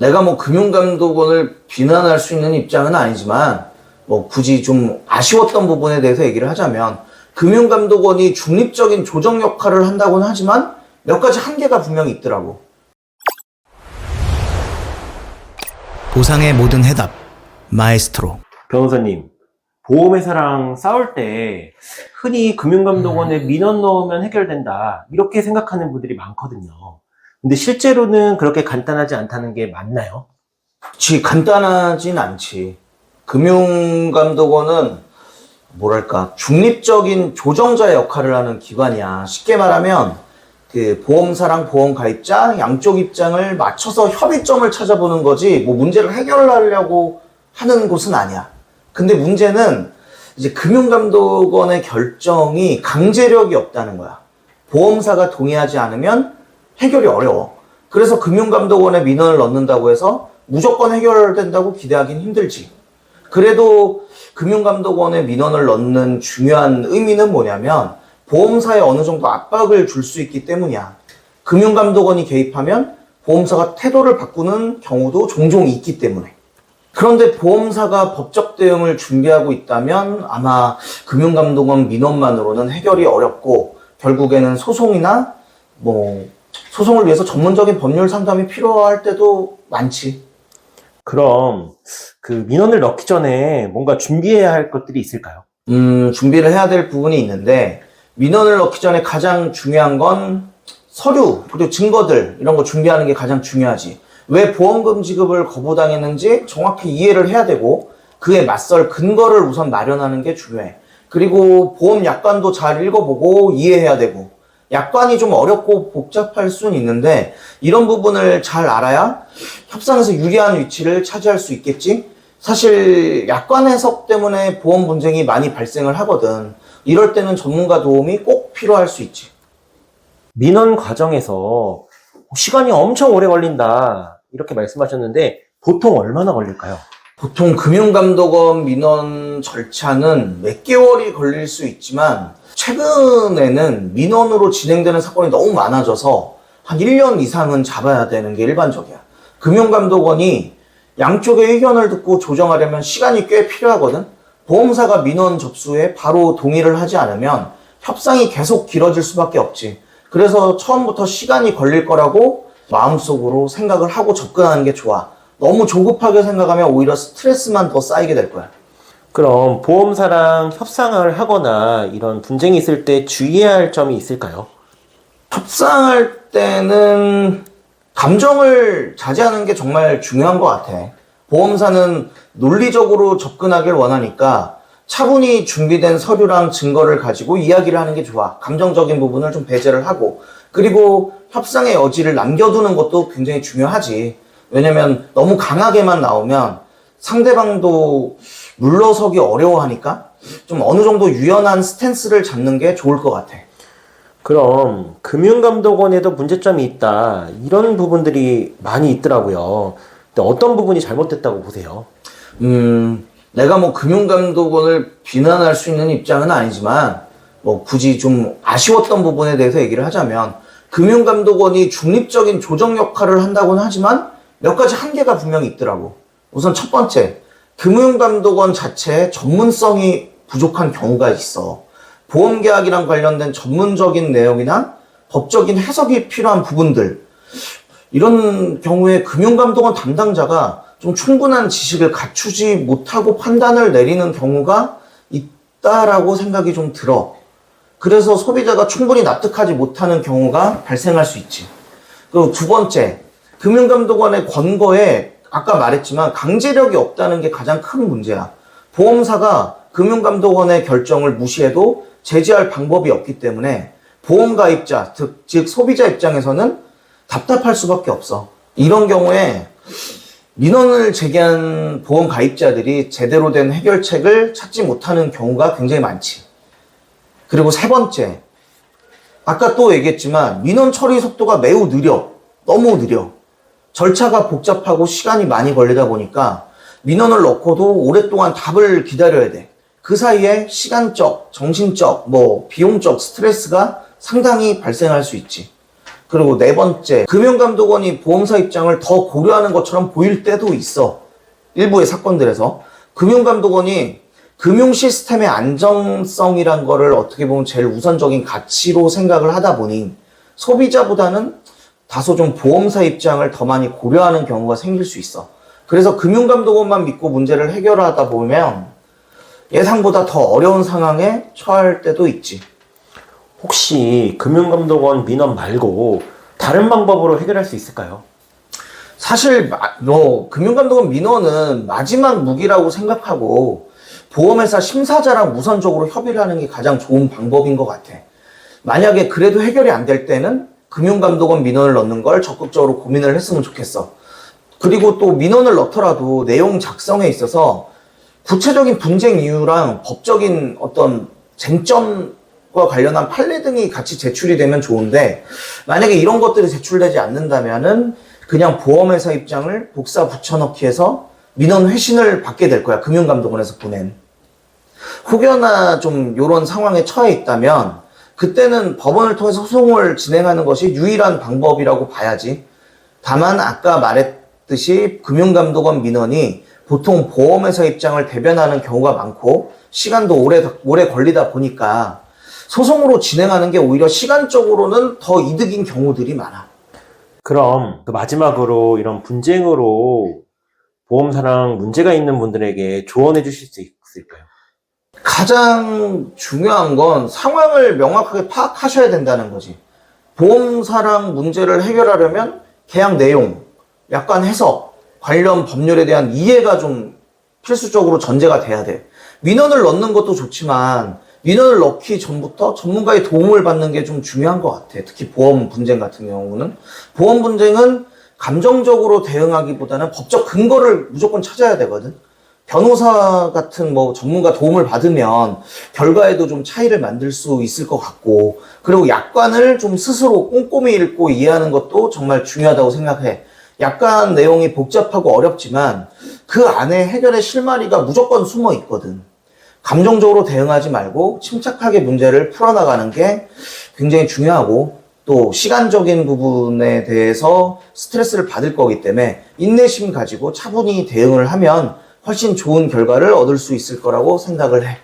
내가 뭐 금융감독원을 비난할 수 있는 입장은 아니지만 뭐 굳이 좀 아쉬웠던 부분에 대해서 얘기를 하자면 금융감독원이 중립적인 조정 역할을 한다고는 하지만 몇 가지 한계가 분명히 있더라고. 보상의 모든 해답, 마에스트로. 변호사님, 보험회사랑 싸울 때 흔히 금융감독원에 민원 넣으면 해결된다 이렇게 생각하는 분들이 많거든요. 근데 실제로는 그렇게 간단하지 않다는 게 맞나요? 그치, 간단하진 않지. 금융감독원은 뭐랄까 중립적인 조정자 역할을 하는 기관이야. 쉽게 말하면 그 보험사랑 보험가입자 양쪽 입장을 맞춰서 협의점을 찾아보는 거지 뭐 문제를 해결하려고 하는 곳은 아니야. 근데 문제는 이제 금융감독원의 결정이 강제력이 없다는 거야. 보험사가 동의하지 않으면 해결이 어려워. 그래서 금융감독원에 민원을 넣는다고 해서 무조건 해결된다고 기대하기는 힘들지. 그래도 금융감독원에 민원을 넣는 중요한 의미는 뭐냐면 보험사에 어느 정도 압박을 줄 수 있기 때문이야. 금융감독원이 개입하면 보험사가 태도를 바꾸는 경우도 종종 있기 때문에. 그런데 보험사가 법적 대응을 준비하고 있다면 아마 금융감독원 민원만으로는 해결이 어렵고 결국에는 소송이나 뭐 소송을 위해서 전문적인 법률 상담이 필요할 때도 많지. 그럼 그 민원을 넣기 전에 뭔가 준비해야 할 것들이 있을까요? 준비를 해야 될 부분이 있는데 민원을 넣기 전에 가장 중요한 건 서류 그리고 증거들 이런 거 준비하는 게 가장 중요하지. 왜 보험금 지급을 거부당했는지 정확히 이해를 해야 되고 그에 맞설 근거를 우선 마련하는 게 중요해. 그리고 보험 약관도 잘 읽어보고 이해해야 되고 약관이 좀 어렵고 복잡할 수는 있는데 이런 부분을 잘 알아야 협상에서 유리한 위치를 차지할 수 있겠지? 사실 약관 해석 때문에 보험 분쟁이 많이 발생을 하거든. 이럴 때는 전문가 도움이 꼭 필요할 수 있지. 민원 과정에서 시간이 엄청 오래 걸린다 이렇게 말씀하셨는데 보통 얼마나 걸릴까요? 보통 금융감독원 민원 절차는 몇 개월이 걸릴 수 있지만 최근에는 민원으로 진행되는 사건이 너무 많아져서 한 1년 이상은 잡아야 되는 게 일반적이야. 금융감독원이 양쪽의 의견을 듣고 조정하려면 시간이 꽤 필요하거든. 보험사가 민원 접수에 바로 동의를 하지 않으면 협상이 계속 길어질 수밖에 없지. 그래서 처음부터 시간이 걸릴 거라고 마음속으로 생각을 하고 접근하는 게 좋아. 너무 조급하게 생각하면 오히려 스트레스만 더 쌓이게 될 거야. 그럼 보험사랑 협상을 하거나 이런 분쟁이 있을 때 주의해야 할 점이 있을까요? 협상할 때는 감정을 자제하는 게 정말 중요한 것 같아. 보험사는 논리적으로 접근하길 원하니까 차분히 준비된 서류랑 증거를 가지고 이야기를 하는 게 좋아. 감정적인 부분을 좀 배제를 하고. 그리고 협상의 여지를 남겨두는 것도 굉장히 중요하지. 왜냐면 너무 강하게만 나오면 상대방도 물러서기 어려워하니까 좀 어느 정도 유연한 스탠스를 잡는 게 좋을 것 같아. 그럼 금융감독원에도 문제점이 있다 이런 부분들이 많이 있더라고요. 근데 어떤 부분이 잘못됐다고 보세요? 내가 뭐 금융감독원을 비난할 수 있는 입장은 아니지만 뭐 굳이 좀 아쉬웠던 부분에 대해서 얘기를 하자면 금융감독원이 중립적인 조정 역할을 한다고는 하지만 몇 가지 한계가 분명히 있더라고. 우선 첫 번째, 금융감독원 자체의 전문성이 부족한 경우가 있어. 보험계약이랑 관련된 전문적인 내용이나 법적인 해석이 필요한 부분들, 이런 경우에 금융감독원 담당자가 좀 충분한 지식을 갖추지 못하고 판단을 내리는 경우가 있다라고 생각이 좀 들어. 그래서 소비자가 충분히 납득하지 못하는 경우가 발생할 수 있지. 그리고 두 번째, 금융감독원의 권고에 아까 말했지만 강제력이 없다는 게 가장 큰 문제야. 보험사가 금융감독원의 결정을 무시해도 제지할 방법이 없기 때문에 보험가입자, 즉 소비자 입장에서는 답답할 수밖에 없어. 이런 경우에 민원을 제기한 보험가입자들이 제대로 된 해결책을 찾지 못하는 경우가 굉장히 많지. 그리고 세 번째, 아까 또 얘기했지만 민원 처리 속도가 매우 느려. 너무 느려. 절차가 복잡하고 시간이 많이 걸리다 보니까 민원을 넣고도 오랫동안 답을 기다려야 돼. 그 사이에 시간적, 정신적, 비용적 스트레스가 상당히 발생할 수 있지. 그리고 네 번째, 금융감독원이 보험사 입장을 더 고려하는 것처럼 보일 때도 있어. 일부의 사건들에서. 금융감독원이 금융 시스템의 안정성이란 거를 어떻게 보면 제일 우선적인 가치로 생각을 하다 보니 소비자보다는 다소 좀 보험사 입장을 더 많이 고려하는 경우가 생길 수 있어. 그래서 금융감독원만 믿고 문제를 해결하다 보면 예상보다 더 어려운 상황에 처할 때도 있지. 혹시 금융감독원 민원 말고 다른 방법으로 해결할 수 있을까요? 사실 금융감독원 민원은 마지막 무기라고 생각하고 보험회사 심사자랑 우선적으로 협의를 하는 게 가장 좋은 방법인 것 같아. 만약에 그래도 해결이 안 될 때는 금융감독원 민원을 넣는 걸 적극적으로 고민을 했으면 좋겠어. 그리고 또 민원을 넣더라도 내용 작성에 있어서 구체적인 분쟁 이유랑 법적인 어떤 쟁점과 관련한 판례 등이 같이 제출이 되면 좋은데, 만약에 이런 것들이 제출되지 않는다면은 그냥 보험회사 입장을 복사 붙여넣기 해서 민원 회신을 받게 될 거야. 금융감독원에서 보낸. 혹여나 좀 이런 상황에 처해 있다면 그때는 법원을 통해서 소송을 진행하는 것이 유일한 방법이라고 봐야지. 다만 아까 말했듯이 금융감독원 민원이 보통 보험회사 입장을 대변하는 경우가 많고 시간도 오래 걸리다 보니까 소송으로 진행하는 게 오히려 시간적으로는 더 이득인 경우들이 많아. 그럼 그 마지막으로 이런 분쟁으로 보험사랑 문제가 있는 분들에게 조언해 주실 수 있을까요? 가장 중요한 건 상황을 명확하게 파악하셔야 된다는 거지. 보험사랑 문제를 해결하려면 계약 내용, 약관 해석, 관련 법률에 대한 이해가 좀 필수적으로 전제가 돼야 돼. 민원을 넣는 것도 좋지만 민원을 넣기 전부터 전문가의 도움을 받는 게 좀 중요한 것 같아. 특히 보험 분쟁 같은 경우는. 보험 분쟁은 감정적으로 대응하기보다는 법적 근거를 무조건 찾아야 되거든. 변호사 같은 전문가 도움을 받으면 결과에도 좀 차이를 만들 수 있을 것 같고, 그리고 약관을 좀 스스로 꼼꼼히 읽고 이해하는 것도 정말 중요하다고 생각해. 약관 내용이 복잡하고 어렵지만 그 안에 해결의 실마리가 무조건 숨어 있거든. 감정적으로 대응하지 말고 침착하게 문제를 풀어나가는 게 굉장히 중요하고, 또 시간적인 부분에 대해서 스트레스를 받을 거기 때문에 인내심 가지고 차분히 대응을 하면 훨씬 좋은 결과를 얻을 수 있을 거라고 생각을 해.